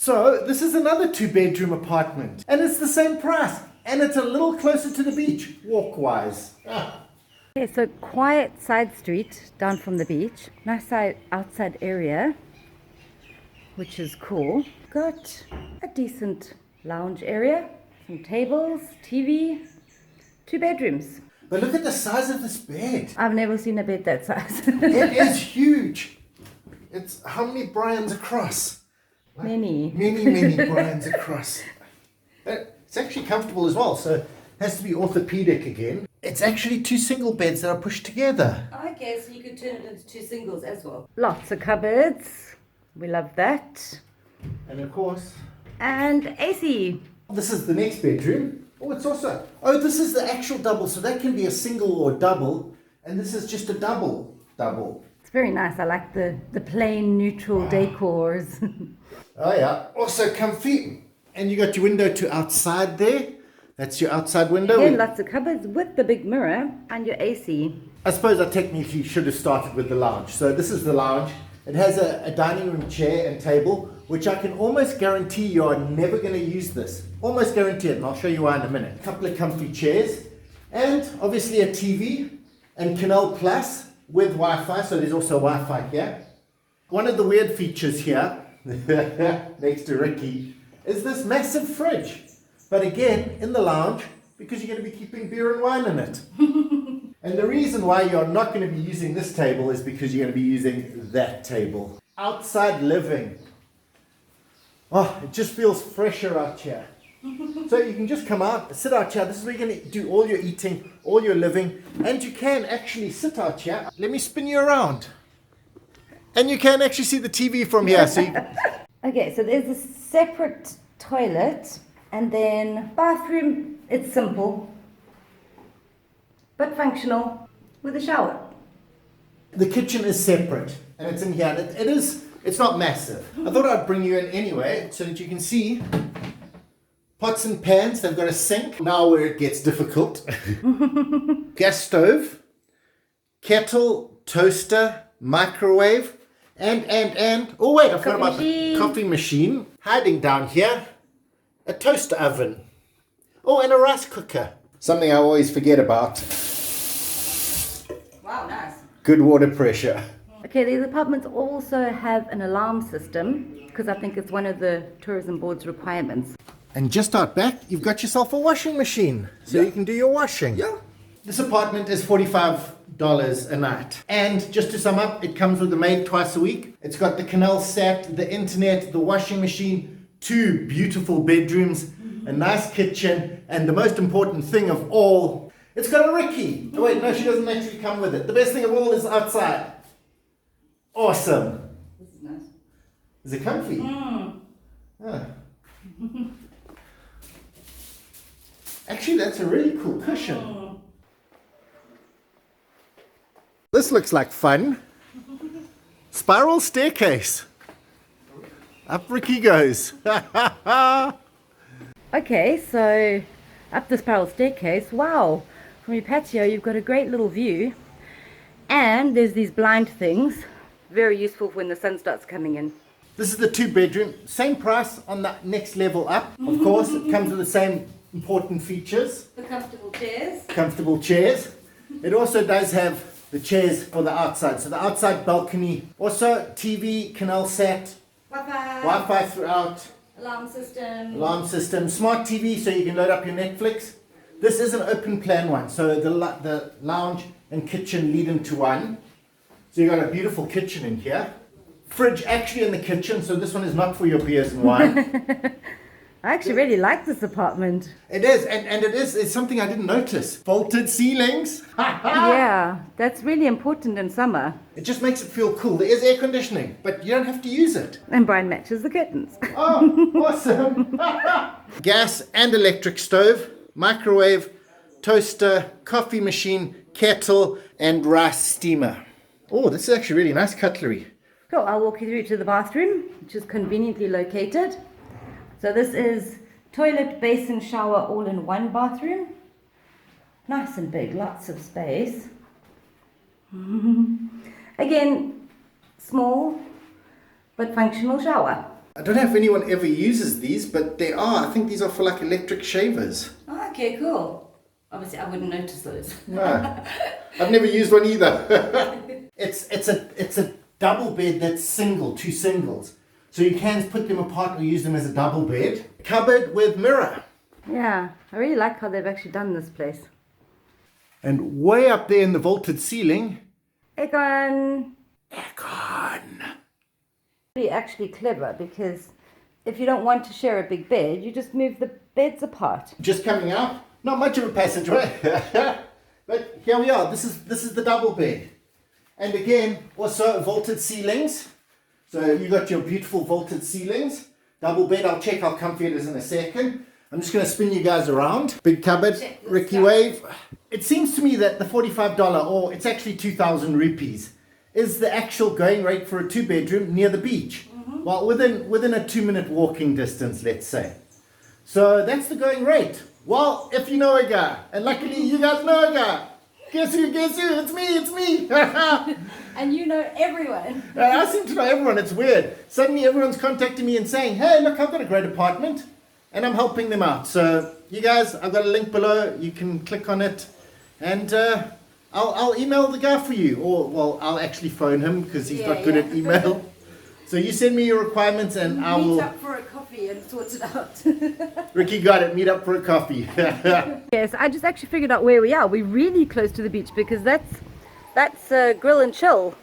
So this is another 2-bedroom apartment and it's the same price and it's a little closer to the beach walk-wise. Okay, so quiet side street down from the beach. Nice outside area, which is cool. Got a decent lounge area, some tables, TV, 2 bedrooms. But look at the size of this bed. I've never seen a bed that size. It is huge. It's how many Brians across? Many. Many Brians across. It's actually comfortable as well, so it has to be orthopedic again. It's actually 2 single beds that are pushed together. Okay, so you could turn it into 2 singles as well. Lots of cupboards. We love that. And of course... And AC. This is the next bedroom. Oh, it's also... Oh, this is the actual double, so that can be a single or a double. And this is just a double. It's very nice. I like the plain, neutral decors. Oh, yeah. Also comfy. And you got your window to outside there. That's your outside window. Again, lots of cupboards with the big mirror and your AC. I suppose I technically should have started with the lounge. So this is the lounge. It has a dining room chair and table, which I can almost guarantee you are never going to use this. Almost guarantee it, and I'll show you why in a minute. A couple of comfy chairs, and obviously a TV and Canal Plus with Wi-Fi, so there's also Wi-Fi here. One of the weird features here, next to Riki, is this massive fridge. But again, in the lounge, because you're going to be keeping beer and wine in it. And the reason why you're not going to be using this table is because you're going to be using that table. Outside living. Oh, it just feels fresher out here. So you can just come out, sit out here. This is where you're going to do all your eating, all your living. And you can actually sit out here. Let me spin you around. And you can actually see the TV from here. So Okay, so there's a separate toilet. And then bathroom, it's simple, but functional, with a shower. the kitchen is separate and it's in here. It's not massive. I thought I'd bring you in anyway so that you can see pots and pans. They've got a sink. Now where it gets difficult. Gas stove, kettle, toaster, microwave, and oh wait, I forgot about the coffee machine. Hiding down here, a toaster oven. Oh, and a rice cooker. Something I always forget about. Wow, nice. Good water pressure. Okay, these apartments also have an alarm system because I think it's one of the tourism board's requirements. And just out back, you've got yourself a washing machine, so you can do your washing. Yeah. This apartment is $45 a night. And just to sum up, it comes with a maid twice a week. It's got the canal sat, the internet, the washing machine, 2 beautiful bedrooms, a nice kitchen, and the most important thing of all, it's got a Riki. Oh wait, no, she doesn't actually come with it. The best thing of all is outside. Awesome. This is nice. Is it comfy? Ah. Actually, that's a really cool cushion. This looks like fun. Spiral staircase. Up Riki goes. Okay, so up the spiral staircase, wow, from your patio you've got a great little view, and there's these blind things, very useful when the sun starts coming in. This is the 2-bedroom, same price on the next level up. Of course, it comes with the same important features. The comfortable chairs. Comfortable chairs. It also does have the chairs for the outside, so the outside balcony. Also TV, canal sat, Wi-Fi throughout. Alarm system, smart TV so you can load up your Netflix. This is an open plan one, so the lounge and kitchen lead into one. So you got a beautiful kitchen in here. Fridge actually in the kitchen, so this one is not for your beers and wine. I actually really like this apartment. It is, and it's something I didn't notice. Vaulted ceilings. Yeah, that's really important in summer. It just makes it feel cool. There is air conditioning, but you don't have to use it. And Brian matches the curtains. Oh, awesome. Gas and electric stove, microwave, toaster, coffee machine, kettle, and rice steamer. Oh, this is actually really nice cutlery. Cool, I'll walk you through to the bathroom, which is conveniently located. So this is toilet, basin, shower, all in one bathroom. Nice and big, lots of space. Again, small but functional shower. I don't know if anyone ever uses these, but they are. I think these are for like electric shavers. Oh, okay, cool. Obviously, I wouldn't notice those. No, I've never used one either. It's a double bed that's single, two singles. So you can put them apart or use them as a double bed. Cupboard with mirror. Yeah, I really like how they've actually done this place. And way up there in the vaulted ceiling, Aircon. Really actually clever, because if you don't want to share a big bed, you just move the beds apart. Just coming out, not much of a passageway. But here we are, this is the double bed. And again, also vaulted ceilings. So you got your beautiful vaulted ceilings. Double bed, I'll check how comfy it is in a second. I'm just going to spin you guys around. Big cupboard, Riki wave. It seems to me that the $45, or it's actually 2,000 rupees, is the actual going rate for a 2-bedroom near the beach. Mm-hmm. Well, within a 2-minute walking distance, let's say. So that's the going rate. Well, if you know a guy, and luckily you guys know a guy. Guess who, it's me. And you know everyone. I seem to know everyone, it's weird. Suddenly everyone's contacting me and saying, hey, look, I've got a great apartment. And I'm helping them out. So you guys, I've got a link below. You can click on it. And I'll email the guy for you. Or, well, I'll actually phone him because he's not good at email. So you send me your requirements and I will... Meet up for a coffee and sort it out. Riki got it. Meet up for a coffee. Yes, I just actually figured out where we are. We're really close to the beach because that's Grill and Chill,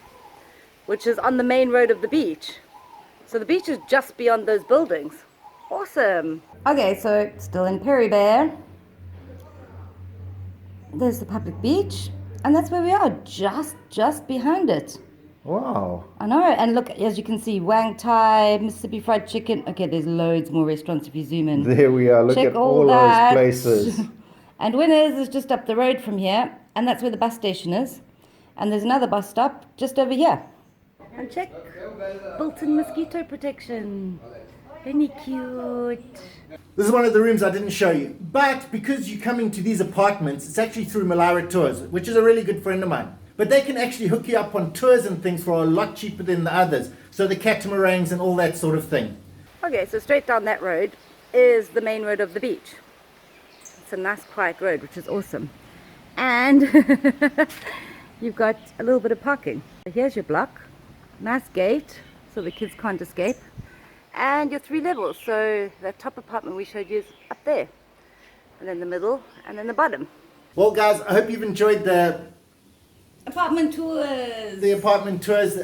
which is on the main road of the beach. So the beach is just beyond those buildings. Awesome. Okay, so still in Pereybere. There's the public beach, and that's where we are, just behind it. Wow. I know, and look, as you can see, Wang Thai, Mississippi Fried Chicken. Okay, there's loads more restaurants if you zoom in. There we are. Look Check at all those places. And Winners is just up the road from here, and that's where the bus station is. And there's another bus stop just over here. And check, built-in mosquito protection. Very cute. This is one of the rooms I didn't show you. But because you're coming to these apartments, it's actually through Malaria Tours, which is a really good friend of mine. But they can actually hook you up on tours and things for a lot cheaper than the others. So the catamarans and all that sort of thing. Okay, so straight down that road is the main road of the beach. It's a nice quiet road, which is awesome. And you've got a little bit of parking. Here's your block. Nice gate, so the kids can't escape. And your 3 levels, so that top apartment we showed you is up there. And then the middle, and then the bottom. Well guys, I hope you've enjoyed the apartment tours.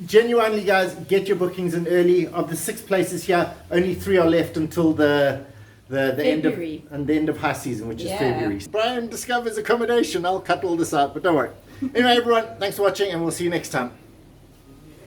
Genuinely guys, get your bookings in early. Of the 6 places here, only 3 are left until the end of high season, which is February. Brian discovers accommodation. I'll cut all this out, but don't worry. Anyway everyone, thanks for watching and we'll see you next time.